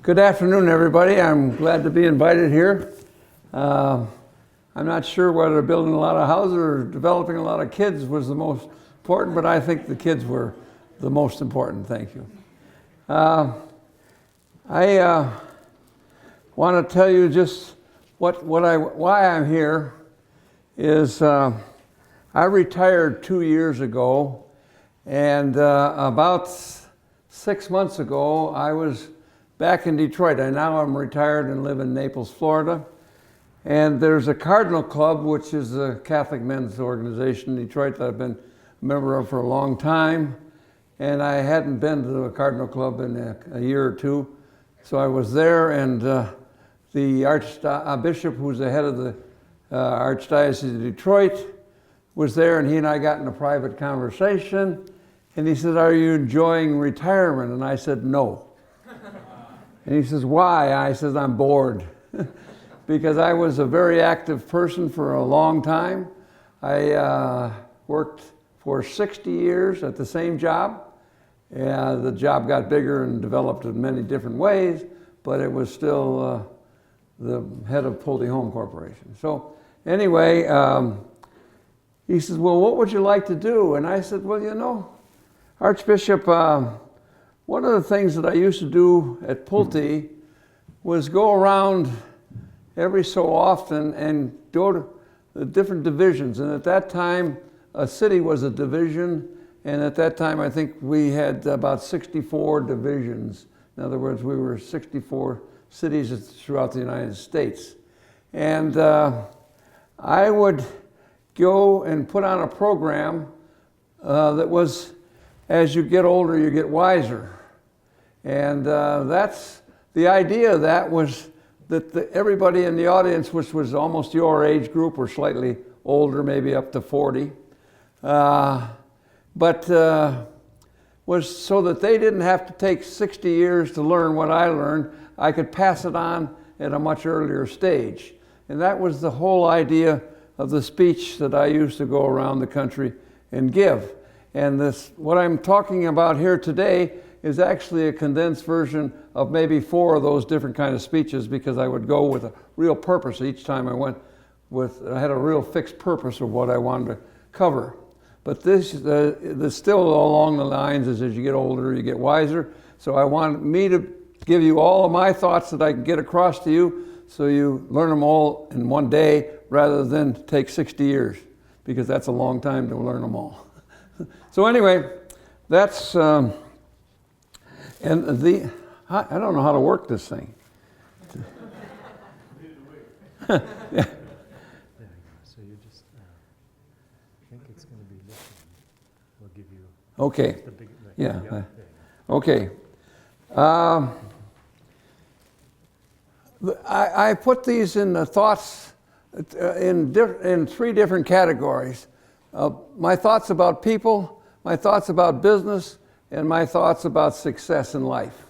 Good afternoon, everybody. I'm glad to be invited here. I'm not sure whether building a lot of houses or developing a lot of kids was the most important, but I think the kids were the most important. Thank you. I want to tell you just why I'm here is I retired 2 years ago, and about 6 months ago I was back in Detroit. Now I'm retired and live in Naples, Florida. And there's a Cardinal Club, which is a Catholic men's organization in Detroit that I've been a member of for a long time. And I hadn't been to a Cardinal Club in a year or two. So I was there, and the Archbishop, who's the head of the Archdiocese of Detroit, was there, and he and I got in a private conversation. And he said, "Are you enjoying retirement?" And I said, "No." And he says, "Why?" I said, "I'm bored." Because I was a very active person for a long time. I worked for 60 years at the same job. The job got bigger and developed in many different ways, but it was still the head of Pulte Home Corporation. So anyway, he says, "Well, what would you like to do?" And I said, "Well, you know, Archbishop, one of the things that I used to do at Pulte was go around every so often and go to the different divisions. And at that time, a city was a division. And at that time, I think we had about 64 divisions. In other words, we were 64 cities throughout the United States. And I would go and put on a program that was, as you get older, you get wiser. And that's the idea of that was that everybody in the audience, which was almost your age group or slightly older, maybe up to 40, was so that they didn't have to take 60 years to learn what I learned. I could pass it on at a much earlier stage. And that was the whole idea of the speech that I used to go around the country and give. And what I'm talking about here today is actually a condensed version of maybe 4 of those different kind of speeches, because I would go with a real purpose each time I went I had a real fixed purpose of what I wanted to cover. But this is still along the lines as you get older, you get wiser. So I want me to give you all of my thoughts that I can get across to you, so you learn them all in one day rather than take 60 years, because that's a long time to learn them all. So anyway, that's, I don't know how to work this thing. Yeah. So you just, I think it's going to be this one. We'll give you. Okay. Yeah. Okay. I put these in the thoughts in 3 different categories. My thoughts about people, my thoughts about business, and my thoughts about success in life.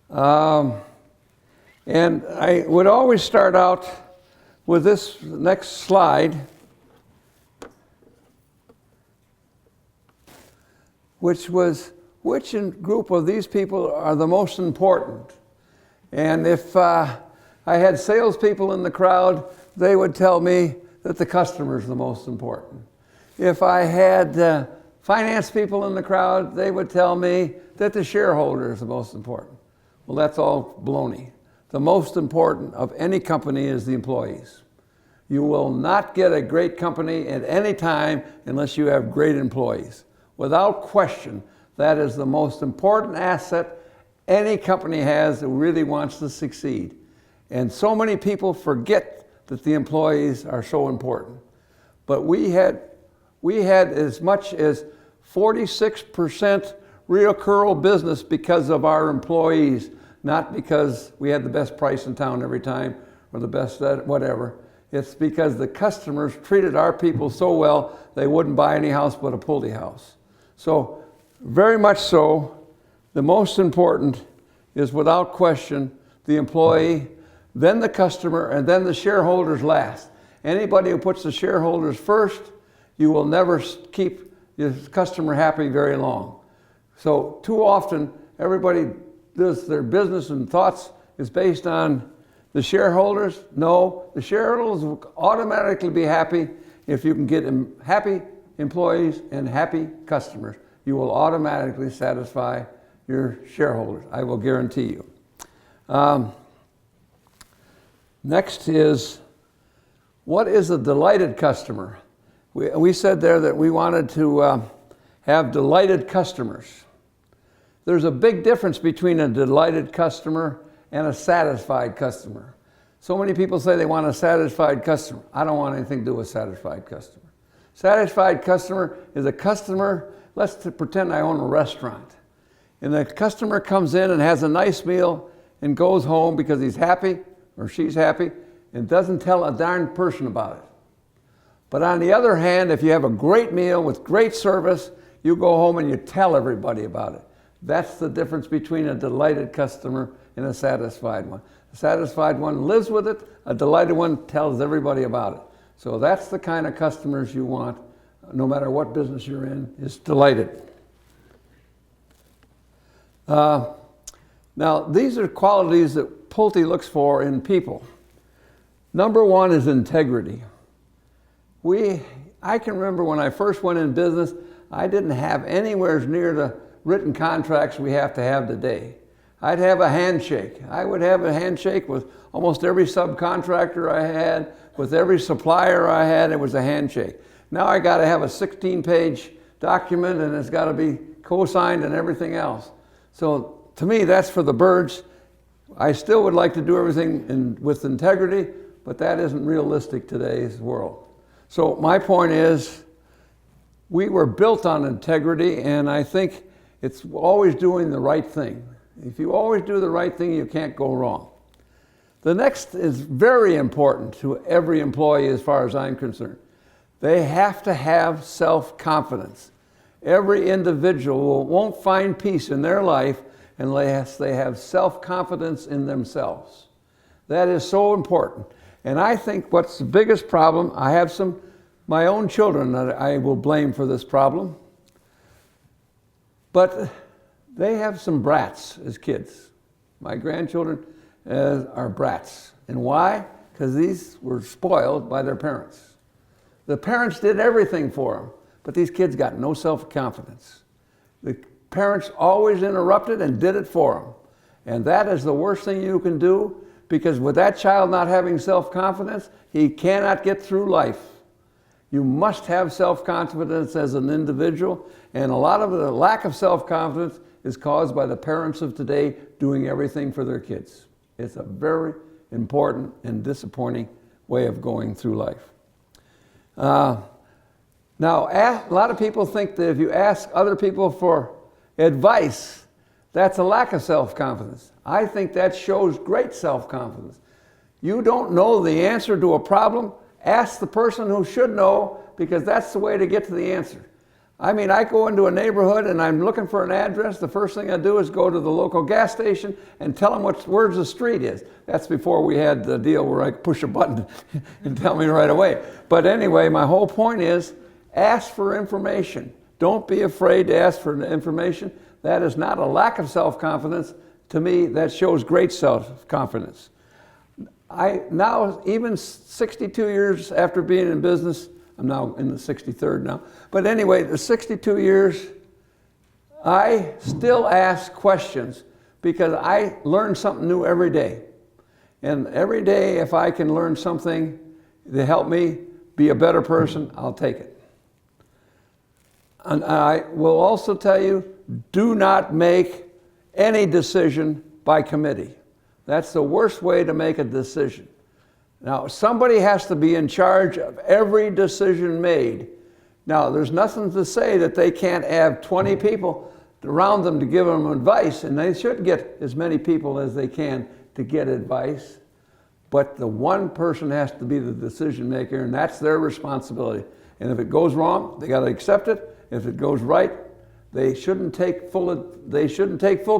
And I would always start out with this next slide, which was, which group of these people are the most important? And if I had salespeople in the crowd, they would tell me that the customer is the most important. If I had finance people in the crowd, they would tell me that the shareholder is the most important. Well, that's all baloney. The most important of any company is the employees. You will not get a great company at any time unless you have great employees. Without question, that is the most important asset any company has that really wants to succeed. And so many people forget that the employees are so important. But we had as much as 46% recurring business because of our employees, not because we had the best price in town every time or the best whatever. It's because the customers treated our people so well, they wouldn't buy any house but a Pulte house. So very much so, the most important is without question the employee, then the customer, and then the shareholders last. Anybody who puts the shareholders first, you will never keep your customer happy very long. So too often, everybody does their business and thoughts is based on the shareholders? No, the shareholders will automatically be happy if you can get happy employees and happy customers. You will automatically satisfy your shareholders, I will guarantee you. Next is, what is a delighted customer? We said there that we wanted to have delighted customers. There's a big difference between a delighted customer and a satisfied customer. So many people say they want a satisfied customer. I don't want anything to do with satisfied customer. Satisfied customer is a customer, let's pretend I own a restaurant. And the customer comes in and has a nice meal and goes home because he's happy or she's happy and doesn't tell a darn person about it. But on the other hand, if you have a great meal with great service, you go home and you tell everybody about it. That's the difference between a delighted customer and a satisfied one. A satisfied one lives with it, a delighted one tells everybody about it. So that's the kind of customers you want, no matter what business you're in, is delighted. Now, these are qualities that Pulte looks for in people. Number one is integrity. I can remember when I first went in business, I didn't have anywhere near the written contracts we have to have today. I'd have a handshake. I would have a handshake with almost every subcontractor I had, with every supplier I had, it was a handshake. Now I got to have a 16-page document and it's got to be co-signed and everything else. So to me, that's for the birds. I still would like to do everything with integrity, but that isn't realistic today's world. So my point is, we were built on integrity, and I think it's always doing the right thing. If you always do the right thing, you can't go wrong. The next is very important to every employee as far as I'm concerned. They have to have self-confidence. Every individual won't find peace in their life unless they have self-confidence in themselves. That is so important. And I think what's the biggest problem, I have my own children that I will blame for this problem, but they have some brats as kids. My grandchildren are brats. And why? Because these were spoiled by their parents. The parents did everything for them, but these kids got no self-confidence. The parents always interrupted and did it for them. And that is the worst thing you can do, because with that child not having self-confidence, he cannot get through life. You must have self-confidence as an individual, and a lot of the lack of self-confidence is caused by the parents of today doing everything for their kids. It's a very important and disappointing way of going through life. Now, a lot of people think that if you ask other people for advice, that's a lack of self-confidence. I think that shows great self-confidence. You don't know the answer to a problem, ask the person who should know, because that's the way to get to the answer. I mean, I go into a neighborhood and I'm looking for an address. The first thing I do is go to the local gas station and tell them where the street is. That's before we had the deal where I could push a button and tell me right away. But anyway, my whole point is, ask for information. Don't be afraid to ask for information. That is not a lack of self-confidence. To me, that shows great self-confidence. Now, even 62 years after being in business, I'm now in the 63rd now, but anyway, the 62 years, I still ask questions because I learn something new every day. And every day, if I can learn something to help me be a better person, I'll take it. And I will also tell you, do not make any decision by committee. That's the worst way to make a decision. Now, somebody has to be in charge of every decision made. Now, there's nothing to say that they can't have 20 people around them to give them advice, and they should get as many people as they can to get advice. But the one person has to be the decision maker, and that's their responsibility. And if it goes wrong, they got to accept it. If it goes right, they shouldn't take full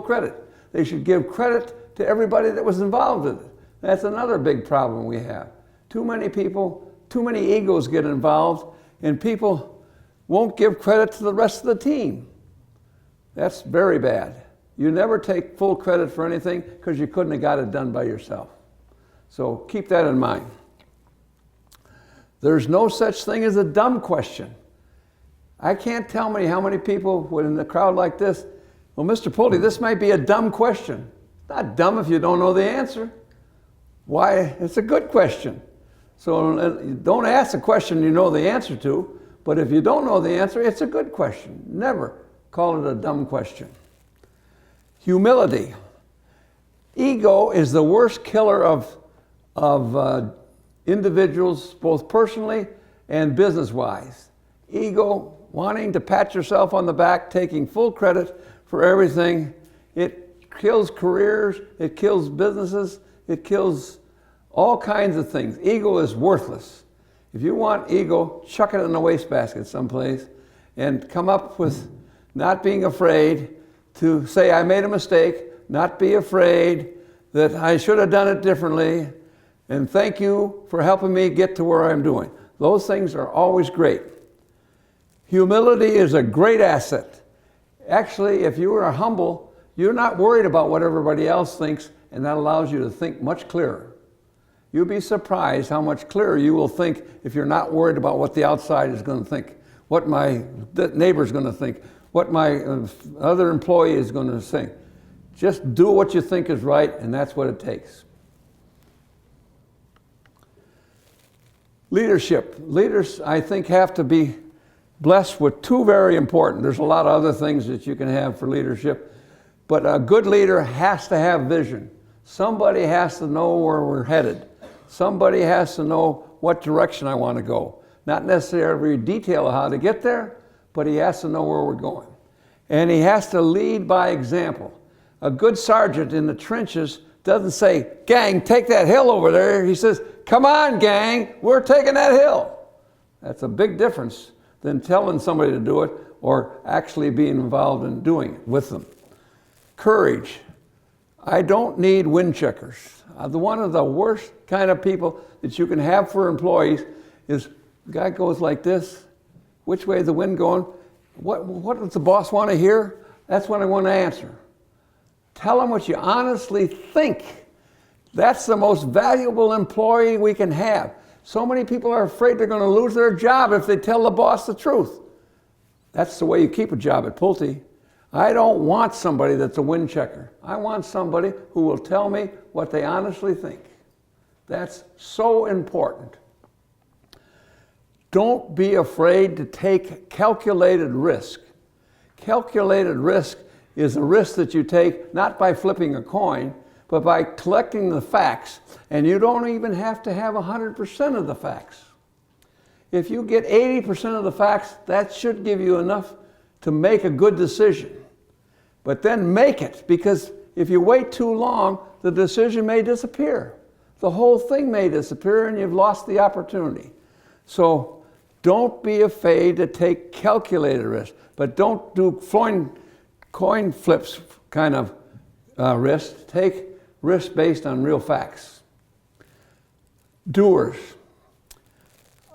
credit. They should give credit to everybody that was involved in it. That's another big problem we have. Too many people, too many egos get involved, and people won't give credit to the rest of the team. That's very bad. You never take full credit for anything because you couldn't have got it done by yourself. So keep that in mind. There's no such thing as a dumb question. I can't tell me how many people in a crowd like this, well, Mr. Pulte, this might be a dumb question. It's not dumb if you don't know the answer. Why? It's a good question. So don't ask a question you know the answer to, but if you don't know the answer, it's a good question. Never call it a dumb question. Humility. Ego is the worst killer of individuals, both personally and business-wise. Ego, wanting to pat yourself on the back, taking full credit for everything, it kills careers, it kills businesses, it kills all kinds of things. Ego is worthless. If you want ego, chuck it in a wastebasket someplace and come up with not being afraid to say, I made a mistake, not be afraid that I should have done it differently, and thank you for helping me get to where I'm doing. Those things are always great. Humility is a great asset. Actually, if you are humble, you're not worried about what everybody else thinks, and that allows you to think much clearer. You'll be surprised how much clearer you will think if you're not worried about what the outside is going to think, what my neighbor's going to think, what my other employee is going to think. Just do what you think is right, and that's what it takes. Leadership. Leaders, I think, have to be blessed with two very important. There's a lot of other things that you can have for leadership, but a good leader has to have vision. Somebody has to know where we're headed. Somebody has to know what direction I want to go. Not necessarily every detail of how to get there, but he has to know where we're going. And he has to lead by example. A good sergeant in the trenches doesn't say, gang, take that hill over there. He says, come on, gang, we're taking that hill. That's a big difference than telling somebody to do it or actually being involved in doing it with them. Courage. I don't need wind checkers. One of the worst kind of people that you can have for employees is the guy goes like this. Which way is the wind going? What does the boss want to hear? That's what I want to answer. Tell them what you honestly think. That's the most valuable employee we can have. So many people are afraid they're going to lose their job if they tell the boss the truth. That's the way you keep a job at Pulte. I don't want somebody that's a wind checker. I want somebody who will tell me what they honestly think. That's so important. Don't be afraid to take calculated risk. Calculated risk is a risk that you take not by flipping a coin, but by collecting the facts. And you don't even have to have 100% of the facts. If you get 80% of the facts, that should give you enough to make a good decision. But then make it, because if you wait too long, the decision may disappear. The whole thing may disappear and you've lost the opportunity. So don't be afraid to take calculated risk, but don't do coin flips kind of risk. Take risk based on real facts. Doers.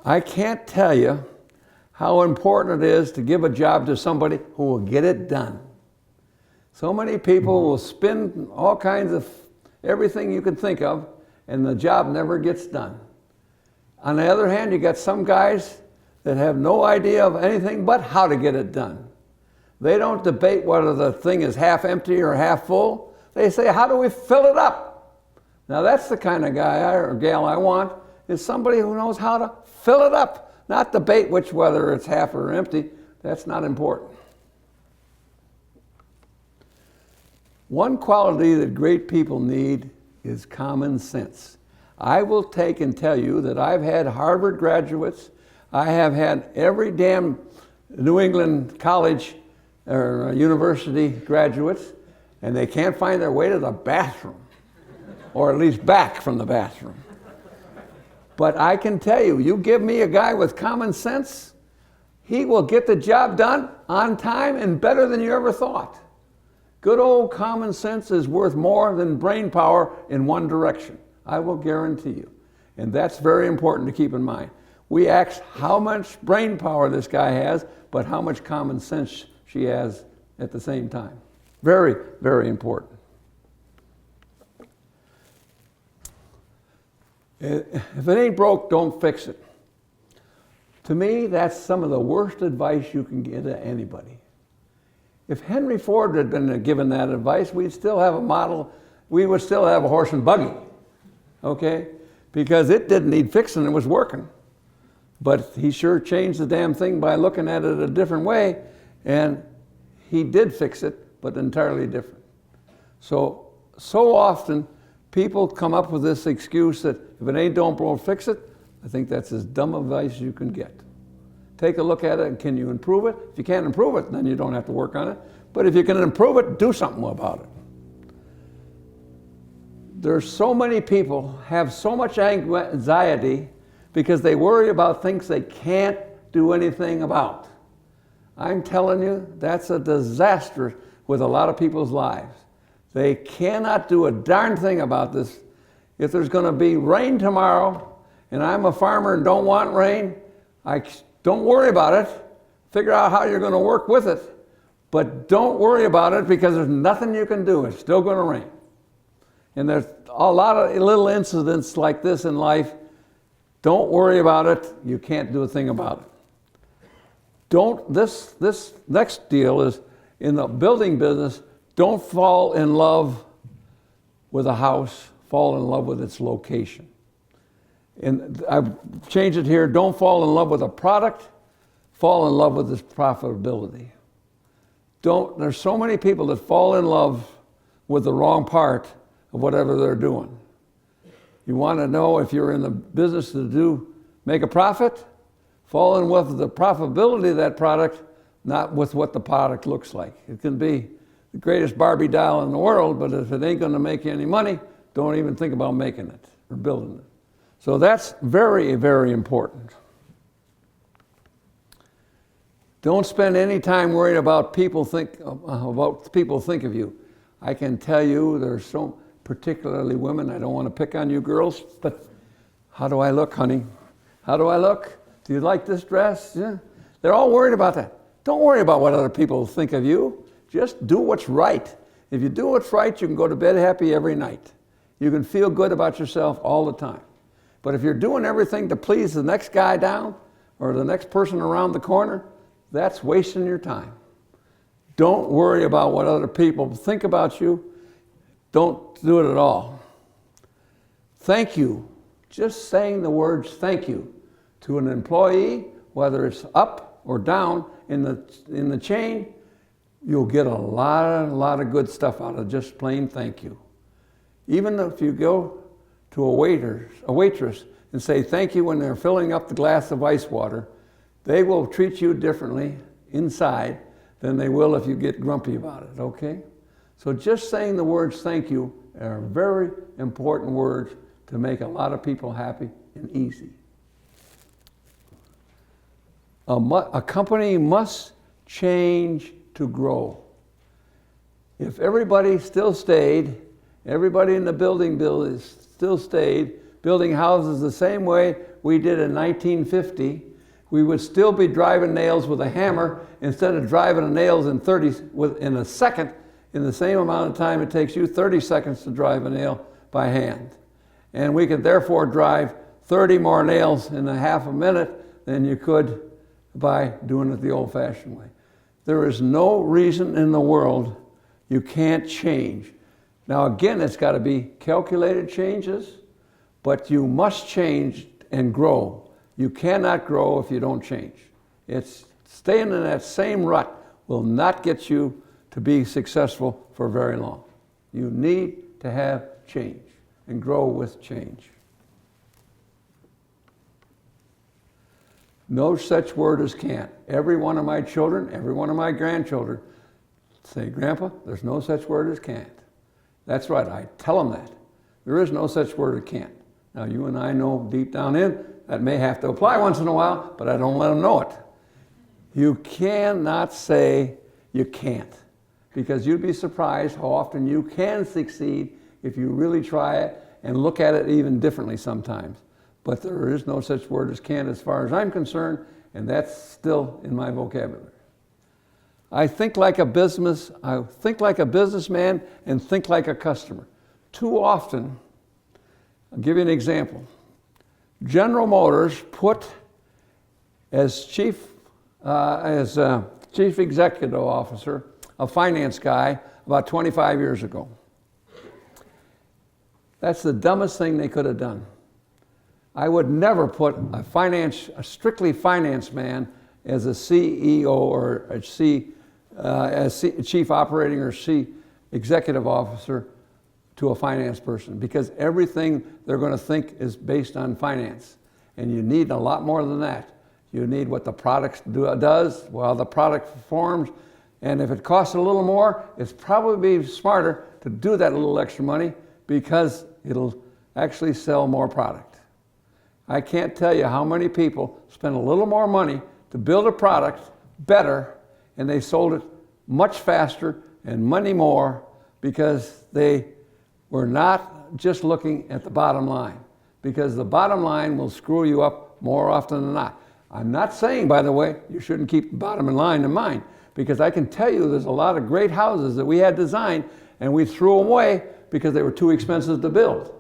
I can't tell you how important it is to give a job to somebody who will get it done. So many people will spin all kinds of everything you can think of, and the job never gets done. On the other hand, you got some guys that have no idea of anything but how to get it done. They don't debate whether the thing is half empty or half full. They say, how do we fill it up? Now that's the kind of guy or gal I want, is somebody who knows how to fill it up, not debate whether it's half or empty. That's not important. One quality that great people need is common sense. I will take and tell you that I've had Harvard graduates, I have had every damn New England college or university graduates, and they can't find their way to the bathroom, or at least back from the bathroom. But I can tell you, you give me a guy with common sense, he will get the job done on time and better than you ever thought. Good old common sense is worth more than brain power in one direction. I will guarantee you. And that's very important to keep in mind. We ask how much brain power this guy has, but how much common sense she has at the same time. Very, very important. If it ain't broke, don't fix it. To me, that's some of the worst advice you can give to anybody. If Henry Ford had been given that advice, we'd still have a model, we would still have a horse and buggy, okay? Because it didn't need fixing, it was working. But he sure changed the damn thing by looking at it a different way, and he did fix it, but entirely different. So often, people come up with this excuse that if it ain't don't fix it. I think that's as dumb advice you can get. Take a look at it, and can you improve it? If you can't improve it, then you don't have to work on it. But if you can improve it, do something about it. There's so many people have so much anxiety because they worry about things they can't do anything about. I'm telling you, that's a disaster with a lot of people's lives. They cannot do a darn thing about this. If there's going to be rain tomorrow, and I'm a farmer and don't want rain, don't worry about it. Figure out how you're going to work with it. But don't worry about it because there's nothing you can do. It's still going to rain. And there's a lot of little incidents like this in life. Don't worry about it. You can't do a thing about it. This next deal is in the building business. Don't fall in love with a house. Fall in love with its location. And I've changed it here. Don't fall in love with a product. Fall in love with its profitability. There's so many people that fall in love with the wrong part of whatever they're doing. You want to know if you're in the business to make a profit? Fall in love with the profitability of that product, not with what the product looks like. It can be the greatest Barbie doll in the world, but if it ain't going to make you any money, don't even think about making it or building it. So that's very, very important. Don't spend any time worrying about people think of you. I can tell you there's so, particularly women, I don't want to pick on you girls, but how do I look, honey? How do I look? Do you like this dress? Yeah. They're all worried about that. Don't worry about what other people think of you. Just do what's right. If you do what's right, you can go to bed happy every night. You can feel good about yourself all the time. But if you're doing everything to please the next guy down or the next person around the corner, that's wasting your time. Don't worry about what other people think about you. Don't do it at all. Thank you. Just saying the words thank you to an employee, whether it's up or down in the chain, you'll get a lot of good stuff out of just plain thank you. Even if you go to a waitress and say thank you when they're filling up the glass of ice water, they will treat you differently inside than they will if you get grumpy about it, okay? So just saying the words thank you are very important words to make a lot of people happy and easy. A company must change to grow. If everybody still stayed, everybody in the building still stayed, building houses the same way we did in 1950, we would still be driving nails with a hammer instead of driving the nails in a second. In the same amount of time it takes you 30 seconds to drive a nail by hand. And we could therefore drive 30 more nails in a half a minute than you could by doing it the old-fashioned way. There is no reason in the world you can't change. Now again, it's got to be calculated changes, but you must change and grow. You cannot grow if you don't change. It's staying in that same rut will not get you to be successful for very long. You need to have change and grow with change. No such word as can't. Every one of my children, every one of my grandchildren say, Grandpa, there's no such word as can't. That's right, I tell them that. There is no such word as can't. Now you and I know deep down in, that may have to apply once in a while, but I don't let them know it. You cannot say you can't, because you'd be surprised how often you can succeed if you really try it and look at it even differently sometimes. But there is no such word as can't as far as I'm concerned, and that's still in my vocabulary. I think like a businessman and think like a customer. Too often, I'll give you an example. General Motors put as chief executive officer a finance guy about 25 years ago. That's the dumbest thing they could have done. I would never put a strictly finance man as a CEO or as chief operating or executive officer to a finance person, because everything they're going to think is based on finance. And you need a lot more than that. You need what the product does, while the product performs, and if it costs a little more, it's probably be smarter to do that little extra money because it'll actually sell more product. I can't tell you how many people spend a little more money to build a product better, and they sold it much faster and money more because they were not just looking at the bottom line, because the bottom line will screw you up more often than not. I'm not saying, by the way, you shouldn't keep the bottom line in mind, because I can tell you there's a lot of great houses that we had designed and we threw them away because they were too expensive to build.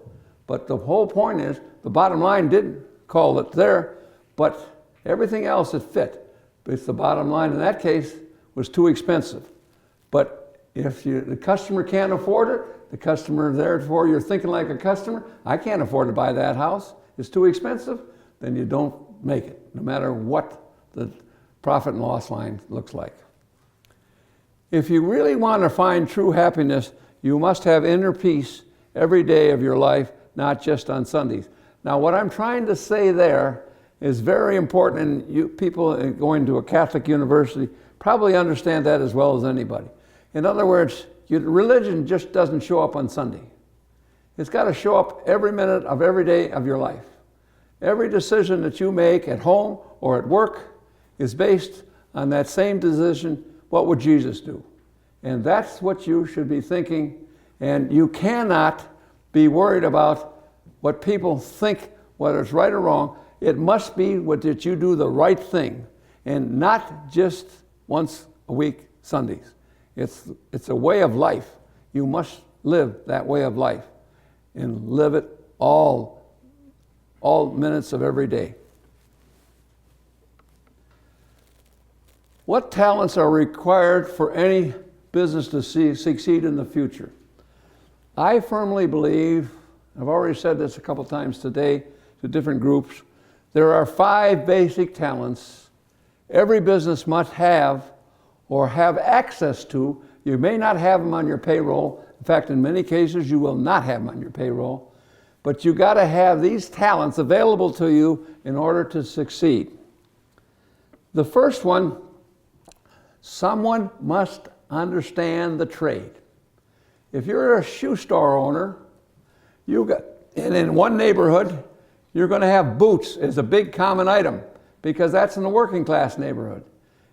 But the whole point is the bottom line didn't call it there, but everything else it fit. It's the bottom line in that case was too expensive. But if the customer can't afford it, the customer, therefore you're thinking like a customer, I can't afford to buy that house, it's too expensive, then you don't make it, no matter what the profit and loss line looks like. If you really want to find true happiness, you must have inner peace every day of your life, not just on Sundays. Now, what I'm trying to say there is very important, and you people going to a Catholic university probably understand that as well as anybody. In other words, religion just doesn't show up on Sunday. It's got to show up every minute of every day of your life. Every decision that you make at home or at work is based on that same decision. What would Jesus do? And that's what you should be thinking. And you cannot be worried about what people think, whether it's right or wrong. It must be that you do the right thing, and not just once a week Sundays. It's a way of life. You must live that way of life and live it all minutes of every day. What talents are required for any business to succeed in the future? I firmly believe, I've already said this a couple times today to different groups, there are 5 basic talents every business must have or have access to. You may not have them on your payroll. In fact, in many cases, you will not have them on your payroll. But you got to have these talents available to you in order to succeed. The first one, someone must understand the trade. If you're a shoe store owner, and in one neighborhood, you're going to have boots as a big common item because that's in the working class neighborhood.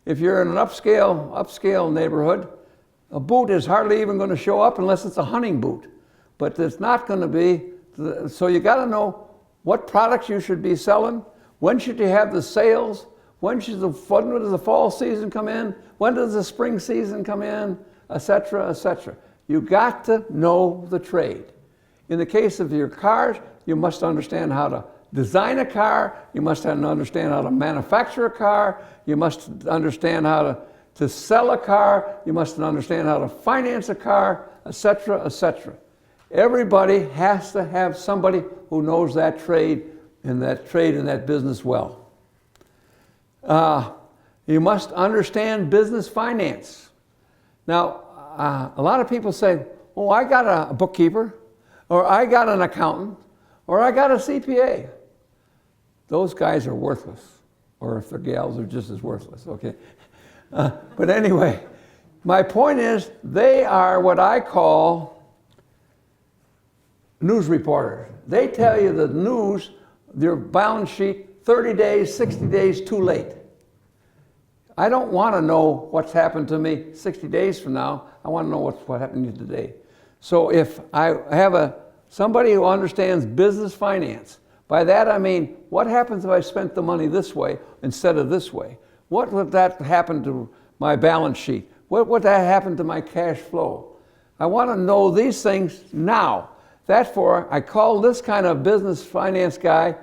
If you're in an upscale neighborhood, a boot is hardly even going to show up unless it's a hunting boot. But it's not going to be, so you got to know what products you should be selling, when should you have the sales, when does the fall season come in, when does the spring season come in, etc., etc. You got to know the trade. In the case of your cars, you must understand how to design a car, you must understand how to manufacture a car, you must understand how to sell a car, you must understand how to finance a car, etc., etc. Everybody has to have somebody who knows that trade and that business well. You must understand business finance. Now, a lot of people say, oh, I got a bookkeeper, or I got an accountant, or I got a CPA. Those guys are worthless, or if they're gals, they're just as worthless, okay? But anyway, my point is, they are what I call news reporters. They tell you the news, their balance sheet, 30 days, 60 days too late. I don't want to know what's happened to me 60 days from now. I want to know what happened to me today. So if I have somebody who understands business finance, by that I mean, what happens if I spent the money this way instead of this way? What would that happen to my balance sheet? What would that happen to my cash flow? I want to know these things now. Therefore, I call this kind of business finance guy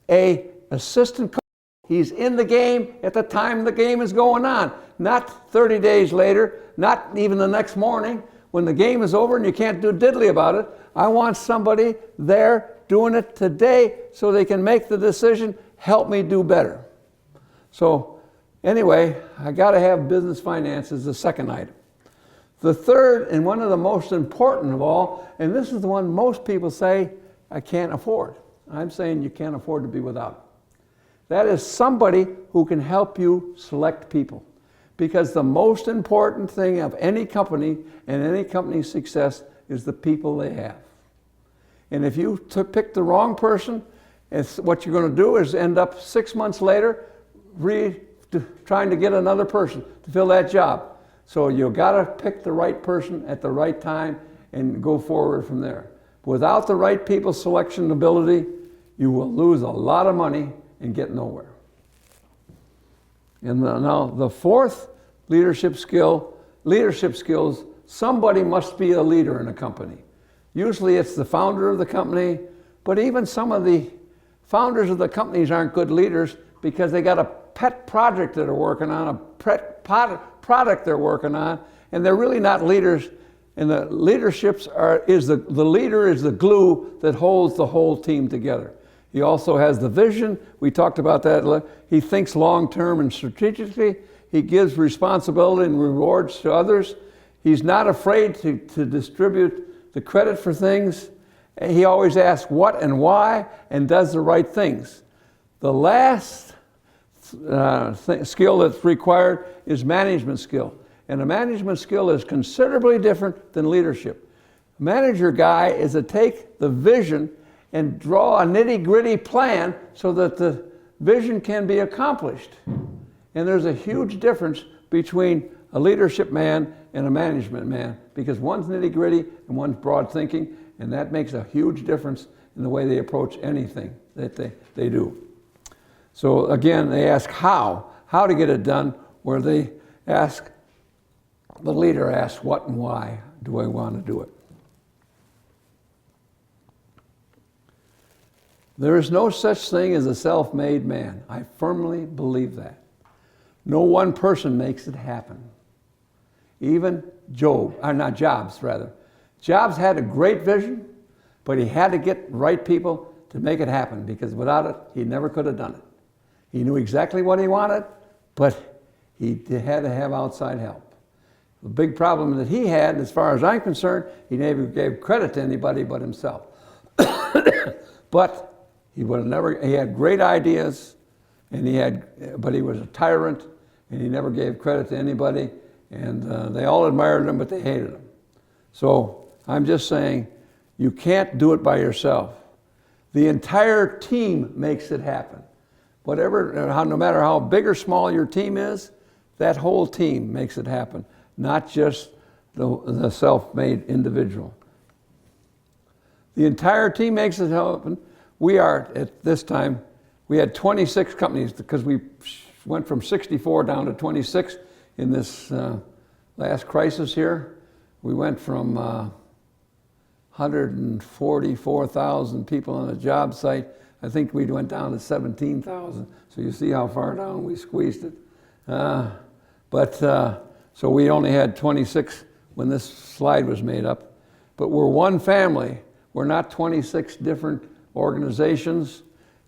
a assistant coach. He's in the game at the time the game is going on, not 30 days later, not even the next morning when the game is over and you can't do diddly about it. I want somebody there doing it today so they can make the decision, help me do better. So anyway, I got to have business finance as the second item. The third, and one of the most important of all, and this is the one most people say, I can't afford. I'm saying you can't afford to be without it. That is somebody who can help you select people. Because the most important thing of any company and any company's success is the people they have. And if you pick the wrong person, what you're going to do is end up 6 months later trying to get another person to fill that job. So you've got to pick the right person at the right time and go forward from there. Without the right people selection ability, you will lose a lot of money and get nowhere. And now the fourth leadership skills, somebody must be a leader in a company. Usually it's the founder of the company, but even some of the founders of the companies aren't good leaders because they got a pet project that they're working on, a pet product they're working on, and they're really not leaders. And the the leader is the glue that holds the whole team together. He also has the vision. We talked about that. He thinks long-term and strategically. He gives responsibility and rewards to others. He's not afraid to distribute the credit for things. He always asks what and why and does the right things. The last skill that's required is management skill. And a management skill is considerably different than leadership. A manager guy is to take the vision and draw a nitty-gritty plan so that the vision can be accomplished. And there's a huge difference between a leadership man and a management man because one's nitty-gritty and one's broad thinking, and that makes a huge difference in the way they approach anything that they do. So again, they ask how to get it done, where the leader asks what and why do I want to do it. There is no such thing as a self-made man. I firmly believe that. No one person makes it happen. Even Jobs. Jobs had a great vision, but he had to get the right people to make it happen because without it, he never could have done it. He knew exactly what he wanted, but he had to have outside help. The big problem that he had, as far as I'm concerned, he never gave credit to anybody but himself. But he had great ideas, but he was a tyrant, and he never gave credit to anybody, and they all admired him, but they hated him. So I'm just saying, you can't do it by yourself. The entire team makes it happen. No matter how big or small your team is, that whole team makes it happen, not just the self-made individual. The entire team makes it happen. At this time, we had 26 companies because we went from 64 down to 26 in this last crisis here. We went from 144,000 people on a job site. I think we went down to 17,000. So you see how far down we squeezed it. So we only had 26 when this slide was made up. But we're one family. We're not 26 different organizations.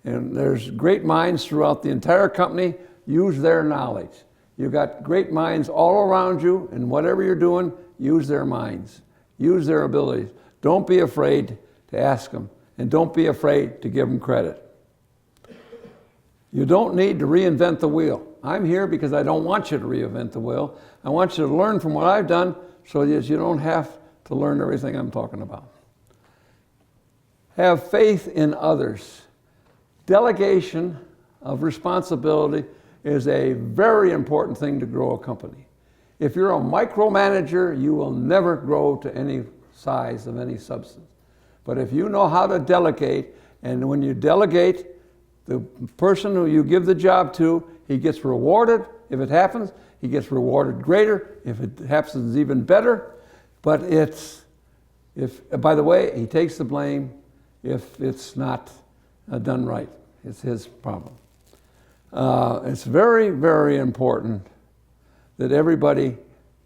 And there's great minds throughout the entire company. Use their knowledge. You've got great minds all around you, and whatever you're doing, use their minds. Use their abilities. Don't be afraid to ask them, and don't be afraid to give them credit. You don't need to reinvent the wheel. I'm here because I don't want you to reinvent the wheel. I want you to learn from what I've done so that you don't have to learn everything I'm talking about. Have faith in others. Delegation of responsibility is a very important thing to grow a company. If you're a micromanager, you will never grow to any size of any substance. But if you know how to delegate, and when you delegate, the person who you give the job to, he gets rewarded If it happens, he gets rewarded greater. If it happens, even better. But by the way, he takes the blame if it's not done right. It's his problem. It's very, very important that everybody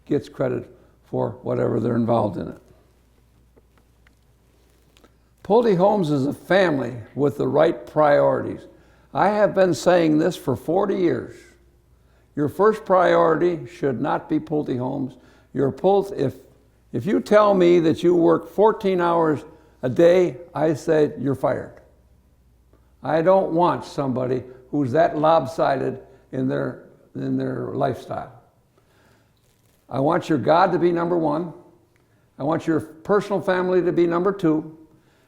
gets credit for whatever they're involved in it. Pulte Homes is a family with the right priorities. I have been saying this for 40 years. Your first priority should not be Pulte Homes. If you tell me that you work 14 hours a day, I say you're fired. I don't want somebody who's that lopsided in their lifestyle. I want your God to be number one. I want your personal family to be number two.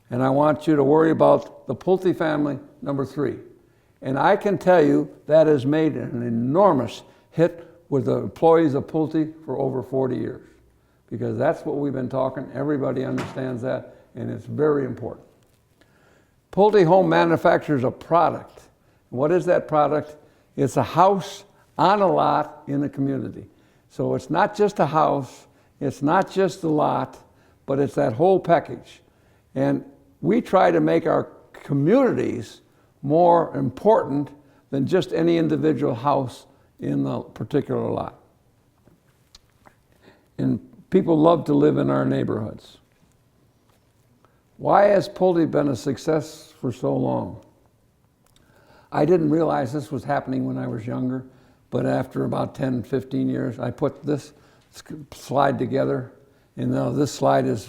And I want you to worry about the Pulte family, number three. And I can tell you that has made an enormous hit with the employees of Pulte for over 40 years. Because that's what we've been talking. Everybody understands that, and it's very important. Pulte Home manufactures a product. What is that product? It's a house on a lot in a community. So it's not just a house, it's not just a lot, but it's that whole package. And we try to make our communities more important than just any individual house in the particular lot. And people love to live in our neighborhoods. Why has Pulte been a success for so long? I didn't realize this was happening when I was younger, but after about 10, 15 years, I put this slide together, and now this slide is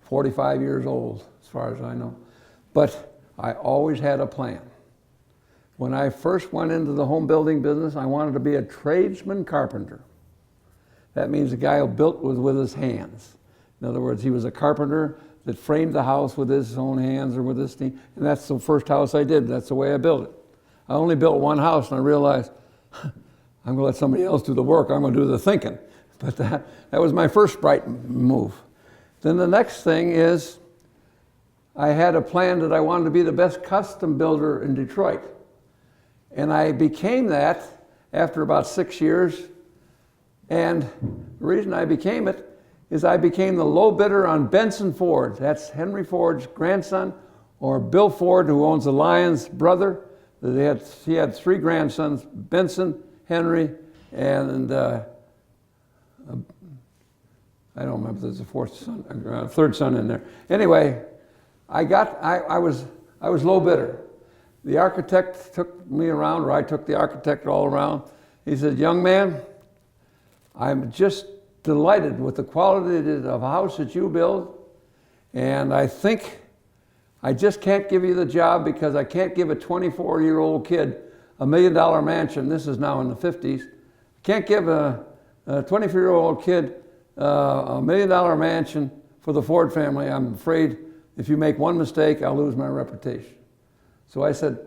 45 years old, as far as I know. But I always had a plan. When I first went into the home building business, I wanted to be a tradesman carpenter. That means a guy who built with his hands. In other words, he was a carpenter that framed the house with his own hands or with his team. And that's the first house I did. That's the way I built it. I only built one house, and I realized, I'm going to let somebody else do the work. I'm going to do the thinking. But that was my first bright move. Then the next thing is, I had a plan that I wanted to be the best custom builder in Detroit. And I became that after about 6 years. And the reason I became it is I became the low bidder on Benson Ford. That's Henry Ford's grandson, or Bill Ford, who owns the Lions' brother. He had three grandsons, Benson, Henry, and I don't remember if there's a third son in there. Anyway, I was low bidder. The architect took me around, or I took the architect all around. He said, young man, I'm just delighted with the quality of a house that you build, and I think I just can't give you the job because I can't give a 24-year-old kid a $1 million mansion. This is now in the 50s. Can't give a 24-year-old kid a $1 million mansion for the Ford family. I'm afraid if you make one mistake, I'll lose my reputation. So I said,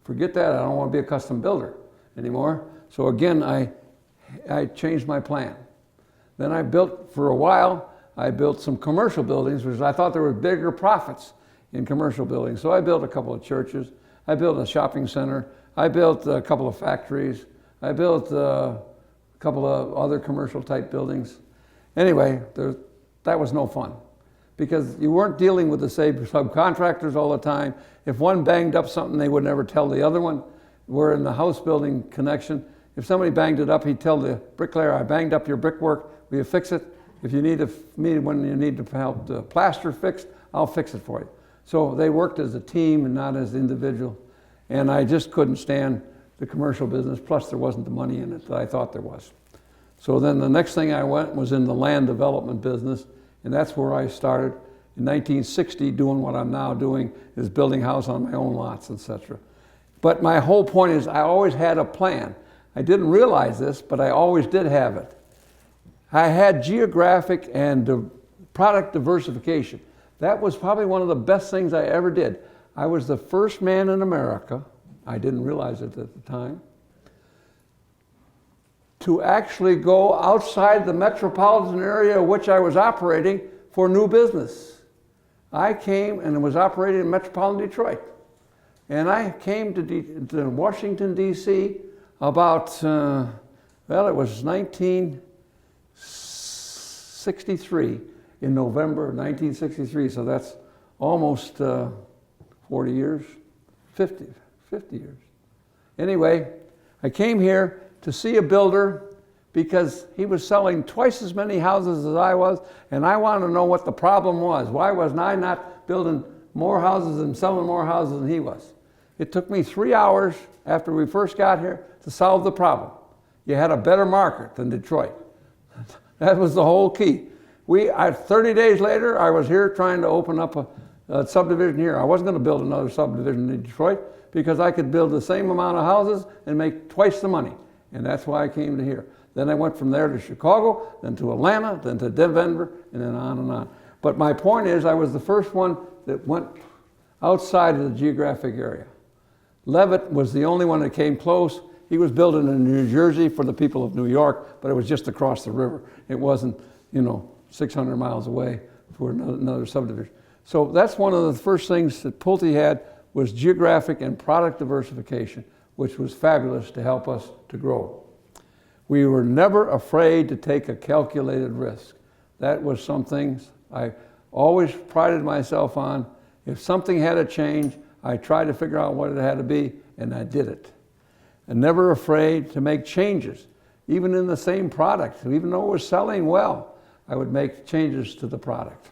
forget that. I don't want to be a custom builder anymore. So again, I changed my plan. Then I built, for a while, I built some commercial buildings because I thought there were bigger profits in commercial buildings. So I built a couple of churches. I built a shopping center. I built a couple of factories. I built a couple of other commercial type buildings. Anyway, that was no fun because you weren't dealing with the same subcontractors all the time. If one banged up something, they would never tell the other one. We're in the house building connection. If somebody banged it up, he'd tell the bricklayer, I banged up your brickwork. Will you fix it? If you need when you need to help the plaster fixed, I'll fix it for you. So they worked as a team and not as individual. And I just couldn't stand the commercial business. Plus, there wasn't the money in it that I thought there was. So then the next thing I went was in the land development business, and that's where I started. In 1960, doing what I'm now doing is building houses on my own lots, etc. But my whole point is I always had a plan. I didn't realize this, but I always did have it. I had geographic and product diversification. That was probably one of the best things I ever did. I was the first man in America, I didn't realize it at the time, to actually go outside the metropolitan area which I was operating for new business. I came and was operating in metropolitan Detroit. And I came to Washington, D.C. about Well, it was 1963, in November of 1963, so that's almost 40 years, 50 years. Anyway, I came here to see a builder because he was selling twice as many houses as I was, and I wanted to know what the problem was. Why was I not building more houses and selling more houses than he was? It took me 3 hours after we first got here to solve the problem. You had a better market than Detroit. That was the whole key. 30 days later, I was here trying to open up a subdivision here. I wasn't going to build another subdivision in Detroit because I could build the same amount of houses and make twice the money. And that's why I came to here. Then I went from there to Chicago, then to Atlanta, then to Denver, and then on and on. But my point is, I was the first one that went outside of the geographic area. Levitt was the only one that came close. He was building in New Jersey for the people of New York, but it was just across the river. It wasn't, 600 miles away for another subdivision. So that's one of the first things that Pulte had was geographic and product diversification, which was fabulous to help us to grow. We were never afraid to take a calculated risk. That was some things I always prided myself on. If something had to change, I tried to figure out what it had to be, and I did it. And never afraid to make changes, even in the same product. Even though it was selling well, I would make changes to the product.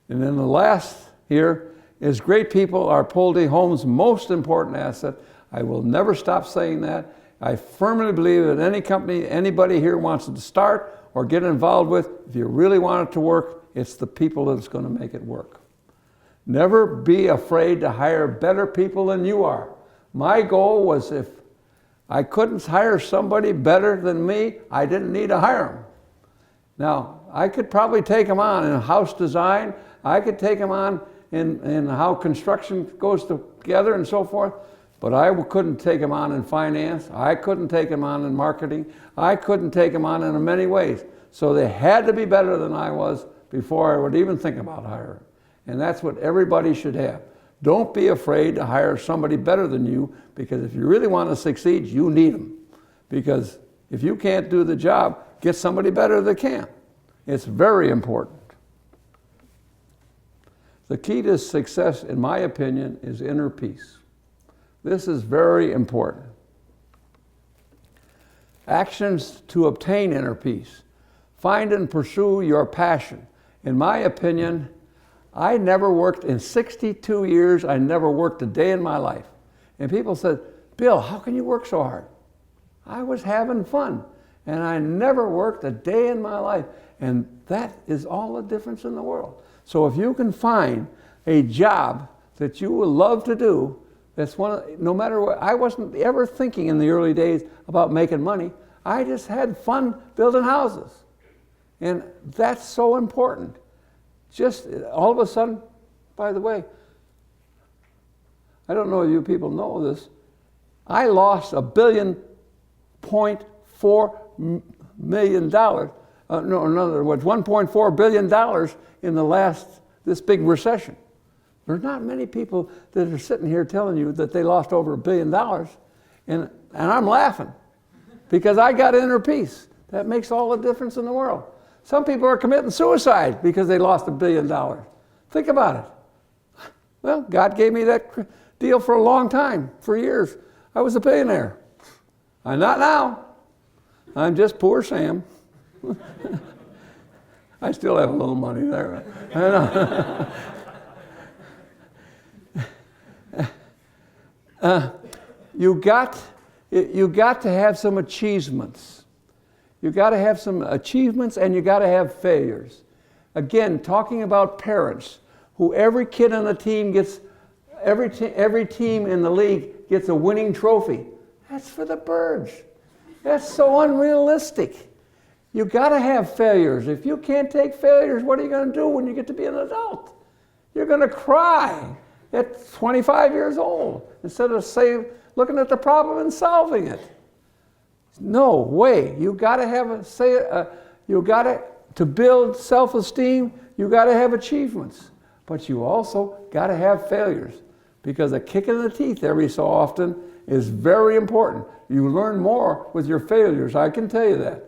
And then the last here is great people are Pulte Home's most important asset. I will never stop saying that. I firmly believe that any company, anybody here wants to start or get involved with, if you really want it to work, it's the people that's going to make it work. Never be afraid to hire better people than you are. My goal was if I couldn't hire somebody better than me, I didn't need to hire them. Now, I could probably take them on in house design. I could take them on in how construction goes together and so forth. But I couldn't take them on in finance. I couldn't take them on in marketing. I couldn't take them on in many ways. So they had to be better than I was before I would even think about hiring. And that's what everybody should have. Don't be afraid to hire somebody better than you, because if you really want to succeed, you need them. Because if you can't do the job, get somebody better that can. It's very important. The key to success, in my opinion, is inner peace. This is very important. Actions to obtain inner peace. Find and pursue your passion. In my opinion, I never worked in 62 years, I never worked a day in my life. And people said, Bill, how can you work so hard? I was having fun, and I never worked a day in my life. And that is all the difference in the world. So if you can find a job that you will love to do, that's no matter what, I wasn't ever thinking in the early days about making money. I just had fun building houses. And that's so important. Just all of a sudden, by the way, I don't know if you people know this, I lost $1.4 billion. In other words, $1.4 billion in this big recession. There's not many people that are sitting here telling you that they lost over $1 billion, and I'm laughing because I got inner peace. That makes all the difference in the world. Some people are committing suicide because they lost $1 billion. Think about it. Well, God gave me that deal for a long time, for years. I was a billionaire. I'm not now. I'm just poor Sam. I still have a little money there. I know. You got to have some achievements. You got to have some achievements, and you got to have failures. Again, talking about parents, who every kid on the team gets, every team in the league gets a winning trophy. That's for the birds. That's so unrealistic. You got to have failures. If you can't take failures, what are you going to do when you get to be an adult? You're going to cry at 25 years old instead of looking at the problem and solving it. No way. You got to have to build self-esteem, you got to have achievements. But you also got to have failures, because a kick in the teeth every so often is very important. You learn more with your failures, I can tell you that.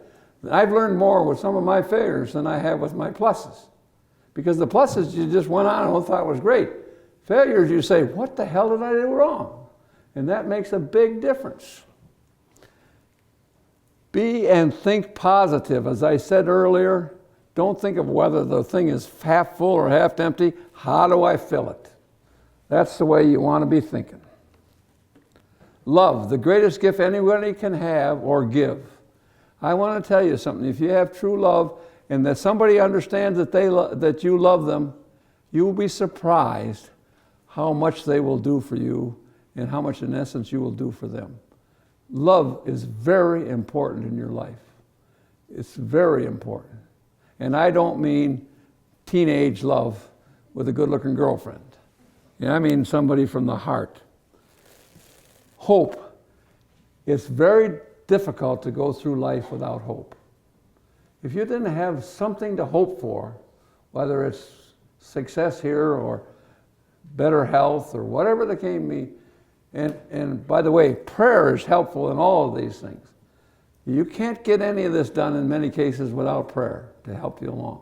I've learned more with some of my failures than I have with my pluses. Because the pluses you just went on and thought was great. Failures you say, what the hell did I do wrong? And that makes a big difference. Be and think positive. As I said earlier, don't think of whether the thing is half full or half empty. How do I fill it? That's the way you want to be thinking. Love, the greatest gift anybody can have or give. I want to tell you something. If you have true love and that somebody understands that that you love them, you will be surprised how much they will do for you and how much, in essence, you will do for them. Love is very important in your life. It's very important. And I don't mean teenage love with a good-looking girlfriend. I mean somebody from the heart. Hope. It's very difficult to go through life without hope. If you didn't have something to hope for, whether it's success here or better health or whatever the case may be, and by the way, prayer is helpful in all of these things. You can't get any of this done in many cases without prayer to help you along.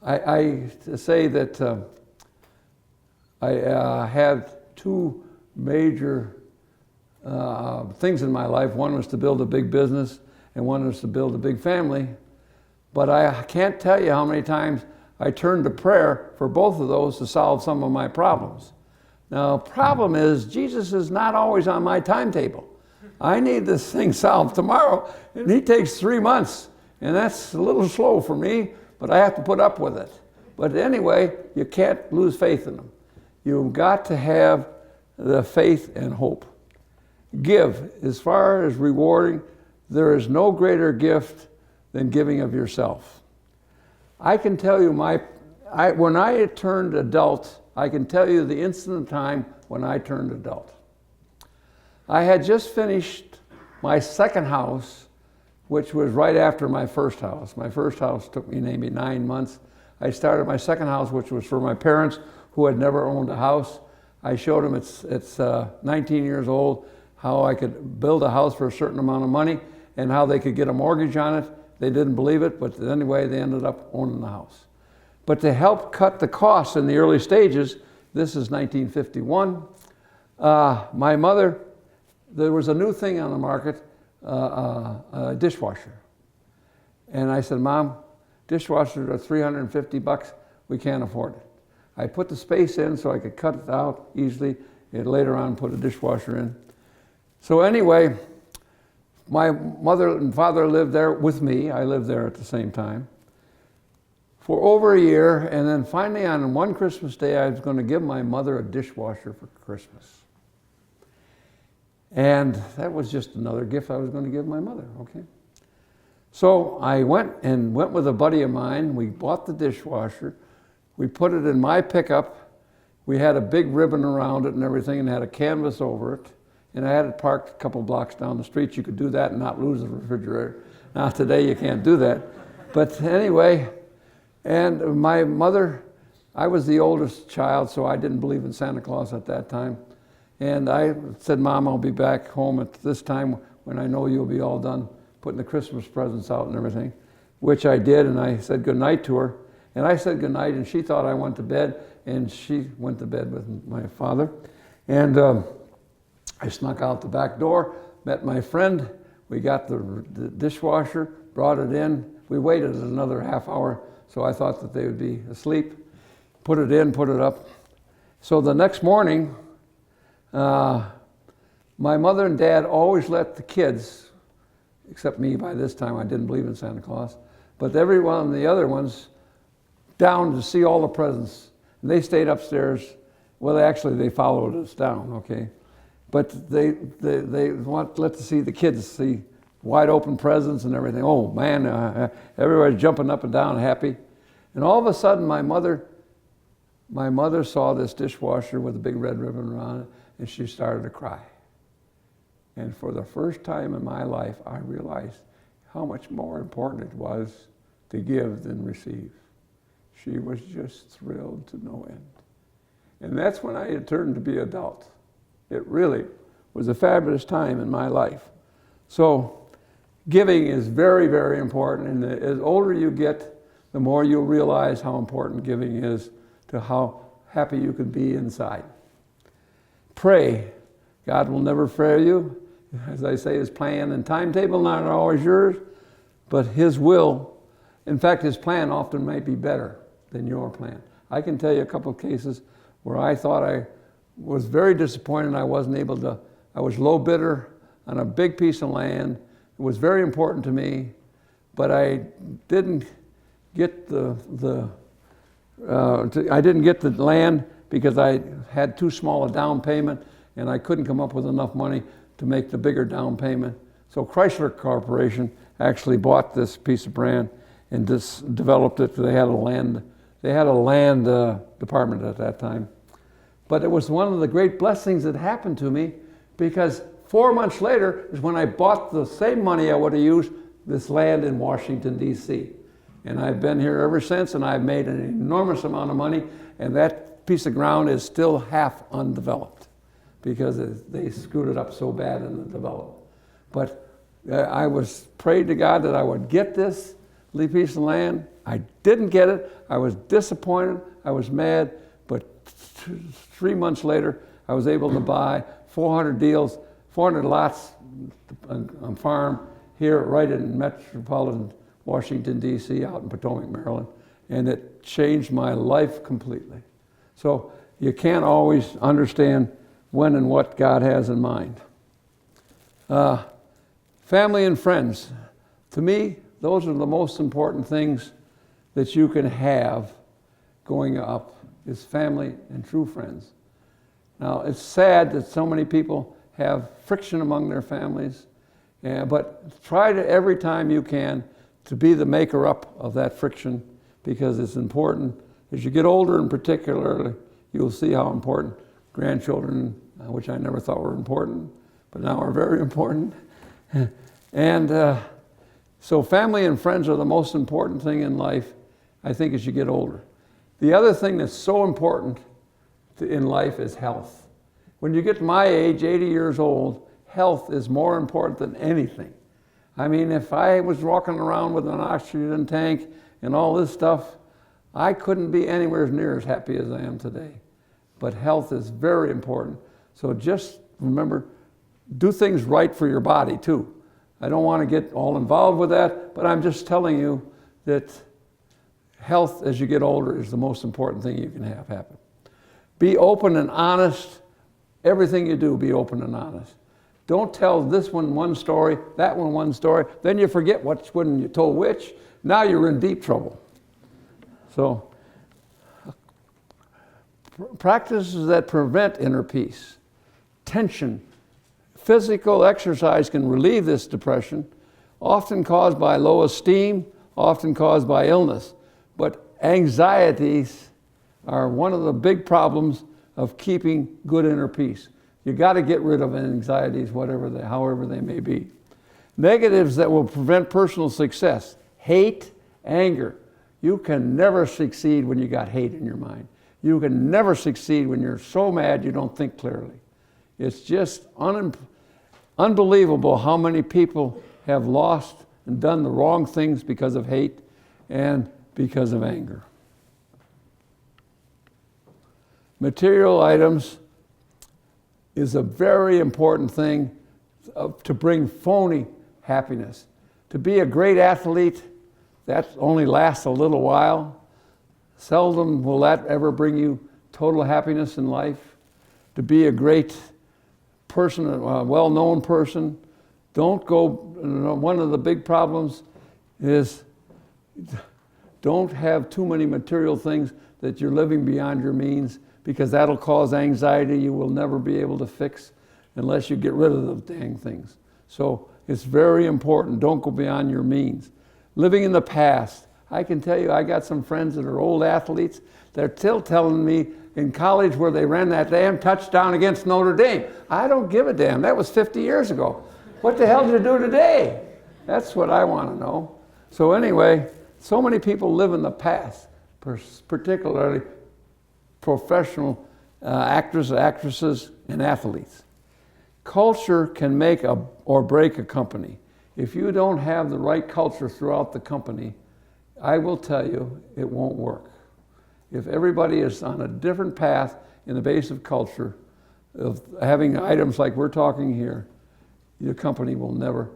I say that I had two major things in my life. One was to build a big business, and one was to build a big family. But I can't tell you how many times I turned to prayer for both of those to solve some of my problems. Now, problem is, Jesus is not always on my timetable. I need this thing solved tomorrow, and he takes 3 months. And that's a little slow for me, but I have to put up with it. But anyway, you can't lose faith in him. You've got to have the faith and hope. Give. As far as rewarding, there is no greater gift than giving of yourself. I can tell you when I turned adult, I can tell you the instant of time when I turned adult. I had just finished my second house, which was right after my first house. My first house took me maybe 9 months. I started my second house, which was for my parents who had never owned a house. I showed them it's 19 years old, how I could build a house for a certain amount of money and how they could get a mortgage on it. They didn't believe it, but anyway, they ended up owning the house. But to help cut the costs in the early stages, this is 1951, my mother, there was a new thing on the market, a dishwasher. And I said, Mom, dishwashers are $350, we can't afford it. I put the space in so I could cut it out easily, and later on put a dishwasher in. So anyway, my mother and father lived there with me. I lived there at the same time for over a year, and then finally on one Christmas day, I was going to give my mother a dishwasher for Christmas. And that was just another gift I was going to give my mother, okay? So I went with a buddy of mine. We bought the dishwasher. We put it in my pickup. We had a big ribbon around it and everything and had a canvas over it. And I had it parked a couple blocks down the street. You could do that and not lose the refrigerator. Now today you can't do that. But anyway, and my mother, I was the oldest child, so I didn't believe in Santa Claus at that time. And I said, Mom, I'll be back home at this time when I know you'll be all done putting the Christmas presents out and everything, which I did, and I said goodnight to her. And I said goodnight, and she thought I went to bed, and she went to bed with my father. And I snuck out the back door, met my friend. We got the dishwasher, brought it in. We waited another half hour, so I thought that they would be asleep. Put it in, put it up. So the next morning, my mother and dad always let the kids, except me by this time, I didn't believe in Santa Claus, but every one of the other ones down to see all the presents. And they stayed upstairs. Well, they followed us down, okay? But they let to see the kids see wide open presents and everything. Oh man, everybody's jumping up and down happy. And all of a sudden my mother saw this dishwasher with a big red ribbon around it, and she started to cry. And for the first time in my life, I realized how much more important it was to give than receive. She was just thrilled to no end. And that's when I had turned to be adult. It really was a fabulous time in my life. So giving is very, very important, and the older you get, the more you'll realize how important giving is to how happy you can be inside. Pray. God will never fail you. As I say, His plan and timetable not always yours, but His will. In fact, His plan often might be better than your plan. I can tell you a couple of cases where I thought I was very disappointed I wasn't able to. I was low bidder on a big piece of land. It was very important to me, but I didn't get the land because I had too small a down payment, and I couldn't come up with enough money to make the bigger down payment. So Chrysler Corporation actually bought this piece of land and just developed it. They had a land department at that time. But it was one of the great blessings that happened to me, because 4 months later is when I bought the same money I would have used this land in Washington, D.C. And I've been here ever since, and I've made an enormous amount of money, and that piece of ground is still half undeveloped because they screwed it up so bad in the development. But I was prayed to God that I would get this piece of land. I didn't get it. I was disappointed. I was mad. But 3 months later, I was able to buy 400 lots on farm here right in metropolitan Washington, D.C., out in Potomac, Maryland. And it changed my life completely. So you can't always understand when and what God has in mind. Family and friends. To me, those are the most important things that you can have going up, is family and true friends. Now, it's sad that so many people have friction among their families, but try to, every time you can, to be the maker-up of that friction, because it's important. As you get older, in particular, you'll see how important grandchildren, which I never thought were important, but now are very important. And so family and friends are the most important thing in life, I think, as you get older. The other thing that's so important in life is health. When you get to my age, 80 years old, health is more important than anything. I mean, if I was walking around with an oxygen tank and all this stuff, I couldn't be anywhere near as happy as I am today. But health is very important. So just remember, do things right for your body too. I don't want to get all involved with that, but I'm just telling you that health as you get older is the most important thing you can have happen. Be open and honest. Everything you do, be open and honest. Don't tell this one story, that one story, then you forget which one you told which. Now you're in deep trouble. So, practices that prevent inner peace. Tension. Physical exercise can relieve this depression, often caused by low esteem, often caused by illness. But anxieties are one of the big problems of keeping good inner peace. You got to get rid of anxieties, however they may be. Negatives that will prevent personal success. Hate, anger. You can never succeed when you got hate in your mind. You can never succeed when you're so mad you don't think clearly. It's just unbelievable how many people have lost and done the wrong things because of hate and because of anger. Material items is a very important thing to bring phony happiness. To be a great athlete, that only lasts a little while. Seldom will that ever bring you total happiness in life. To be a great person, a well-known person, don't go, one of the big problems is don't have too many material things that you're living beyond your means, because that'll cause anxiety you will never be able to fix unless you get rid of those dang things. So it's very important. Don't go beyond your means. Living in the past. I can tell you, I got some friends that are old athletes. They're still telling me in college where they ran that damn touchdown against Notre Dame. I don't give a damn. That was 50 years ago. What the hell did you do today? That's what I want to know. So anyway, so many people live in the past, particularly professional actors, actresses, and athletes. culture can make or break a company. If you don't have the right culture throughout the company, I will tell you, it won't work. If everybody is on a different path in the base of culture, of having items like we're talking here, your company will never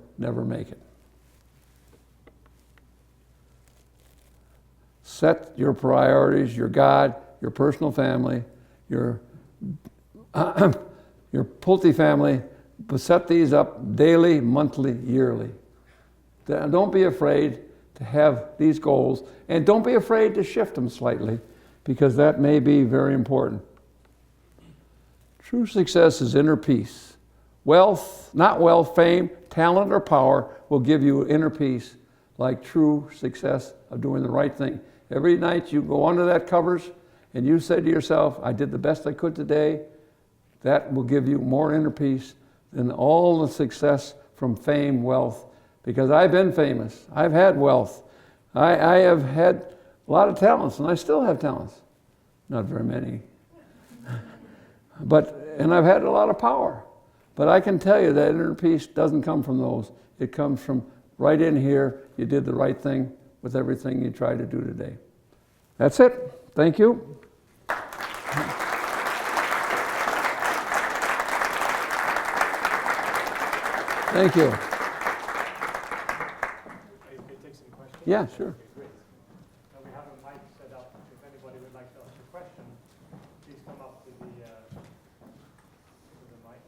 make it. Set your priorities, your God, your personal family, your Pulte family, but set these up daily, monthly, yearly. Don't be afraid to have these goals, and don't be afraid to shift them slightly, because that may be very important. True success is inner peace. Wealth, not wealth, fame, talent, or power will give you inner peace, like true success of doing the right thing. Every night you go under that covers and you say to yourself, I did the best I could today. That will give you more inner peace than all the success from fame, wealth. Because I've been famous. I've had wealth. I have had a lot of talents, and I still have talents. Not very many. And I've had a lot of power. But I can tell you that inner peace doesn't come from those. It comes from right in here. You did the right thing with everything you tried to do today. That's it. Thank you. Thank you. Yeah, sure. Okay, great. Now we have a mic set up. If anybody would like to ask a question, please come up to the mic.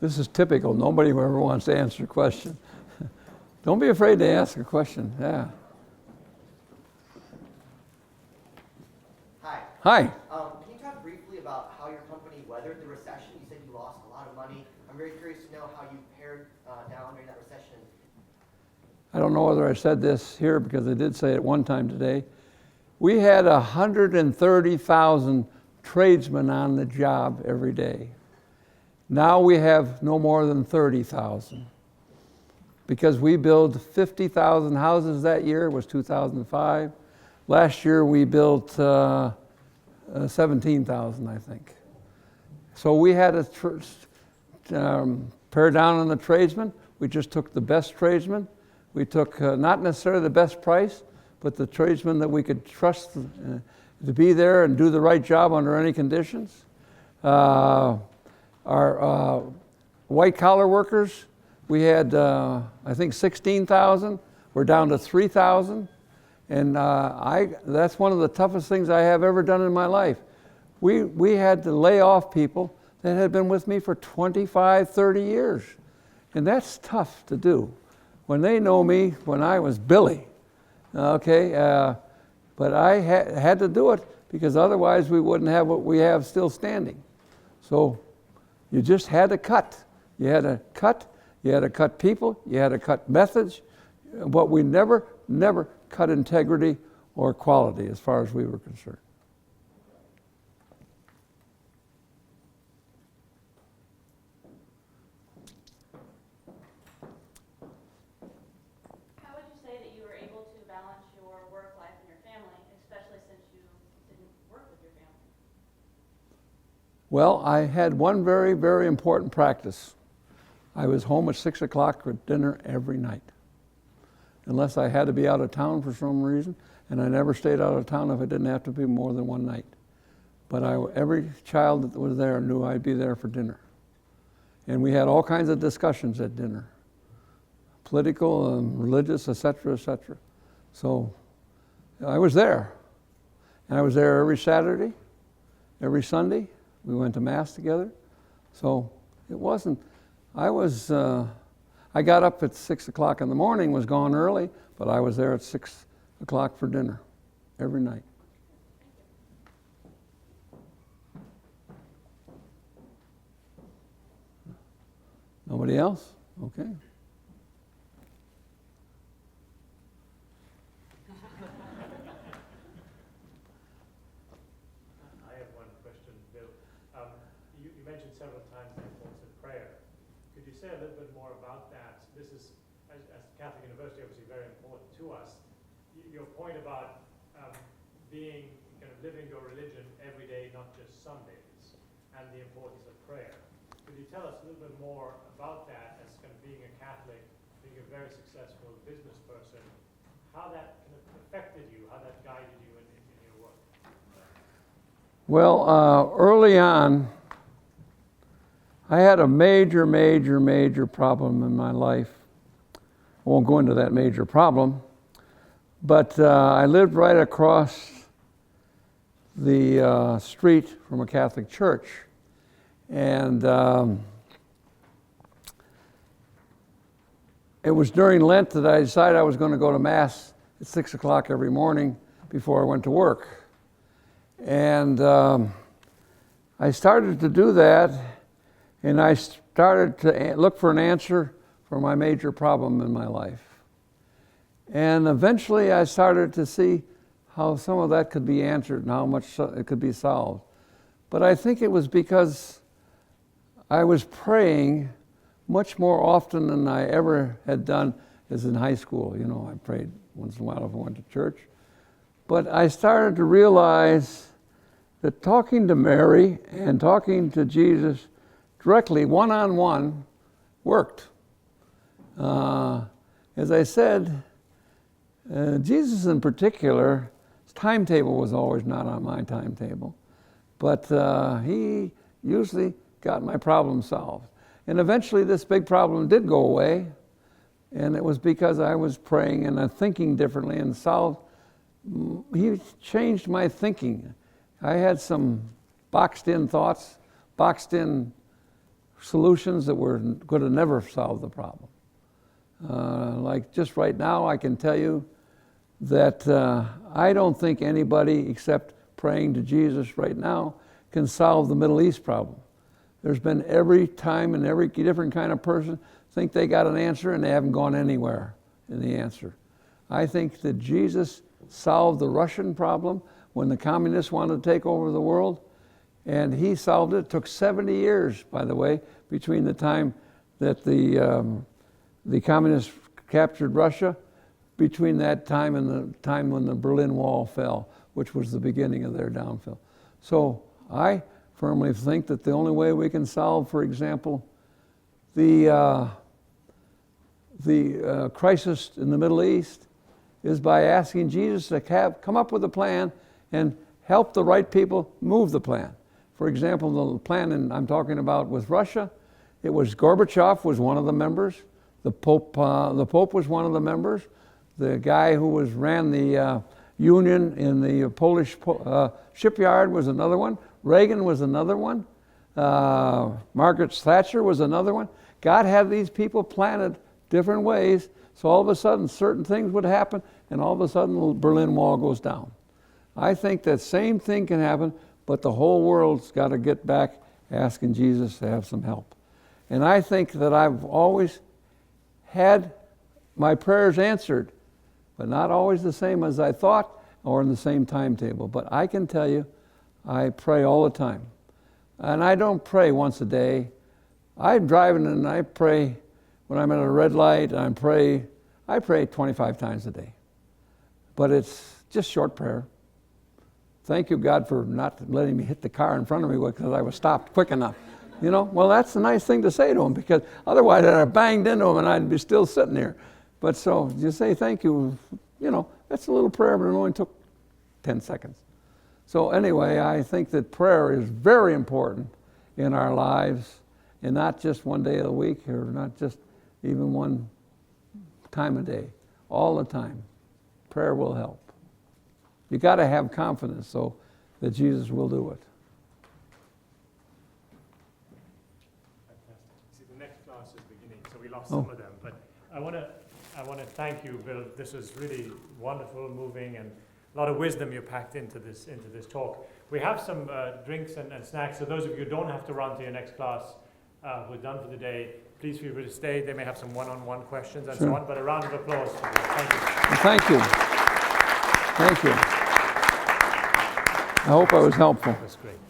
This is typical. Nobody ever wants to answer a question. Don't be afraid to ask a question. Yeah. Hi. Hi. Can you talk briefly about how your company weathered the recession? You said you lost a lot of money. I'm very curious to know how you pared down during that recession. I don't know whether I said this here because I did say it one time today. We had 130,000 tradesmen on the job every day. Now we have no more than 30,000. Because we built 50,000 houses that year, it was 2005. Last year we built 17,000, I think. So we had to pare down on the tradesmen. We just took the best tradesmen. We took not necessarily the best price, but the tradesmen that we could trust to be there and do the right job under any conditions. Our white-collar workers, we had, I think, 16,000. We're down to 3,000. And that's one of the toughest things I have ever done in my life. We had to lay off people that had been with me for 25, 30 years. And that's tough to do. When they know me when I was Billy, okay? But I had to do it because otherwise we wouldn't have what we have still standing. So you just had to cut. You had to cut people, you had to cut methods, but we never cut integrity or quality as far as we were concerned. How would you say that you were able to balance your work life and your family, especially since you didn't work with your family? Well, I had one very, very important practice. I was home at 6 o'clock for dinner every night, unless I had to be out of town for some reason, and I never stayed out of town if it didn't have to be more than one night. But every child that was there knew I'd be there for dinner. And we had all kinds of discussions at dinner, political and religious, etc., etc. So I was there. And I was there every Saturday, every Sunday. We went to Mass together. So it wasn't, I got up at 6 o'clock in the morning, was gone early, but I was there at 6 o'clock for dinner every night. Nobody else? Okay. I have one question, Bill. You mentioned several times the importance of prayer. Could you say a little bit more about that? This is, as Catholic University, obviously very important to us. Your point about being kind of living your religion every day, not just Sundays, and the importance of prayer. Could you tell us a little bit more about that as kind of being a Catholic, being a very successful business person, how that kind of affected you, how that guided you in your work? Well, early on, I had a major problem in my life. I won't go into that major problem, but I lived right across the street from a Catholic church. And it was during Lent that I decided I was going to go to Mass at 6 o'clock every morning before I went to work. And I started to do that, and I started to look for an answer for my major problem in my life. And eventually I started to see how some of that could be answered and how much it could be solved. But I think it was because I was praying much more often than I ever had done as in high school. You know, I prayed once in a while if I went to church. But I started to realize that talking to Mary and talking to Jesus directly, one-on-one, worked. As I said, Jesus in particular, his timetable was always not on my timetable, but he usually got my problem solved. And eventually this big problem did go away, and it was because I was praying and thinking differently and he changed my thinking. I had some boxed in thoughts, boxed in solutions that could have never solved the problem. Like just right now, I can tell you that I don't think anybody except praying to Jesus right now can solve the Middle East problem. There's been every time and every different kind of person think they got an answer and they haven't gone anywhere in the answer. I think that Jesus solved the Russian problem when the communists wanted to take over the world, and he solved it. It took 70 years, by the way, between the time that the communists captured Russia, between that time and the time when the Berlin Wall fell, which was the beginning of their downfall. So I firmly think that the only way we can solve, for example, the crisis in the Middle East is by asking Jesus to come up with a plan and help the right people move the plan. For example, the plan I'm talking about with Russia, it was Gorbachev was one of the members. The Pope was one of the members. The guy who ran the union in the Polish shipyard was another one. Reagan was another one. Margaret Thatcher was another one. God had these people planted different ways, so all of a sudden certain things would happen, and all of a sudden the Berlin Wall goes down. I think that same thing can happen, but the whole world's got to get back asking Jesus to have some help. And I think that I've always had my prayers answered, but not always the same as I thought or in the same timetable. But I can tell you, I pray all the time. And I don't pray once a day. I'm driving and I pray when I'm at a red light. I pray 25 times a day. But it's just short prayer. Thank you, God, for not letting me hit the car in front of me because I was stopped quick enough. You know, well, that's a nice thing to say to him, because otherwise I'd have banged into him and I'd be still sitting there. But so you say thank you, you know, that's a little prayer, but it only took 10 seconds. So anyway, I think that prayer is very important in our lives, and not just one day of the week, or not just even one time a day, all the time. Prayer will help. You got to have confidence, so that Jesus will do it. See, the next class is beginning, so we lost some of them. But I want to thank you, Bill. This was really wonderful, moving, and a lot of wisdom you packed into this talk. We have some drinks and snacks, so those of you who don't have to run to your next class, who are done for the day, please feel free to stay. They may have some one-on-one questions and so on, but a round of applause for you. Thank you. Thank you. Thank you. I hope I was helpful. That's great.